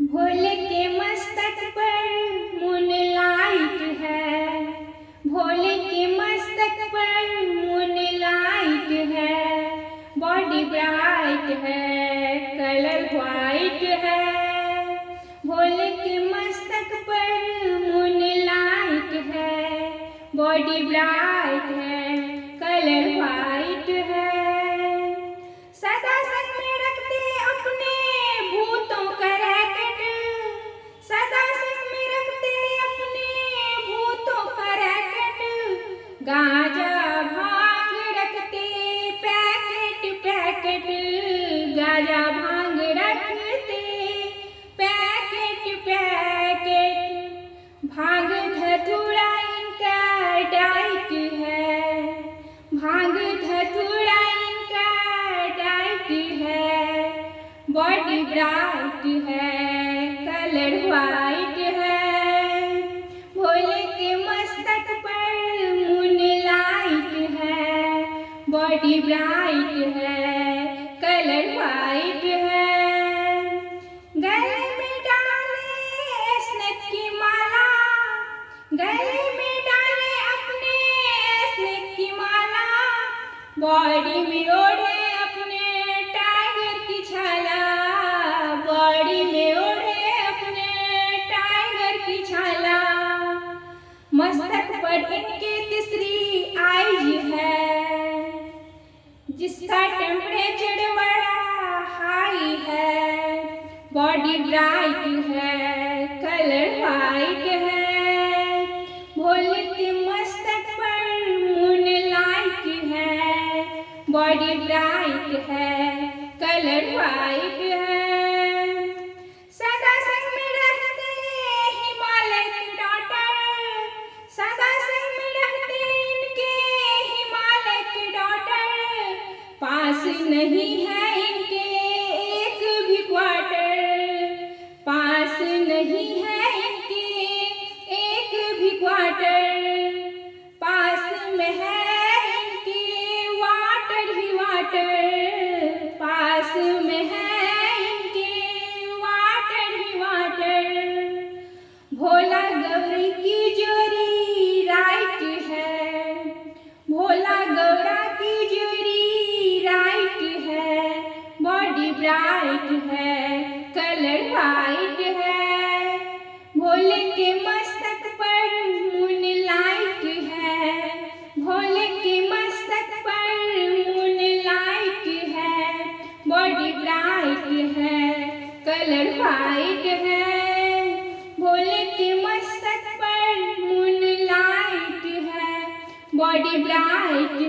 भोले के मस्तक पर मूनलाइट है, भोले के मस्तक पर मूनलाइट है। बॉडी ब्राइट है, कलर व्हाइट है। भोले के मस्तक पर मूनलाइट है, बॉडी ब्राइट है, कलर व्हाइट है। सदा संग में रखते अपने भूतों का रैकेट, सदा संग में रखते अपने भूतों का रैकेट। गांजा भांग रखते पैकेट पैकेट, गांजा भांग रखते पैकेट पैकेट। भांग धतूरा इनका डाइट है, भांग धतूरा इनका डाइट है। बॉडी ब्राइट है, कलर व्हाइट है। भोले के मस्तक पर मूनलाइट है, बॉडी ब्राइट है, कलर व्हाइट है। गले में डाले स्नेक की माला, गले में डाले अपने स्नेक की माला। बॉडी में ओढ़े अपने टाइगर की छाला, बॉडी में ओढ़े अपने टाइगर की छाला। मस्तक पर इनके तीसरी आइज है, जिसका टेम्परेचर बड़ा हाई है। बॉडी ब्राइट है, कलर व्हाइट है। भोले के मस्तक पर मूनलाइट है, बॉडी ब्राइट है, कलर व्हाइट है। सदा संग में रहते हिमालय की डॉटर, सदा संग में रहते इनके हिमालय की डॉटर। पास नहीं है इनके एक भी क्वार्टर, पास नहीं है इनके एक भी क्वार्टर। पास में है इनके वाटर ही वाटर, पास में है इनके वाटर ही वाटर। भोला गौरी की जोड़ी राइट है, भोला गौरा की जोड़ी राइट है। बॉडी ब्राइट है, कलर व्हाइट है। भोले के मस्तक पर मूनलाइट है, भोले के मस्तक पर मूनलाइट है। बॉडी ब्राइट है, कलर व्हाइट है। भोले के मस्तक पर मूनलाइट है, बॉडी ब्राइट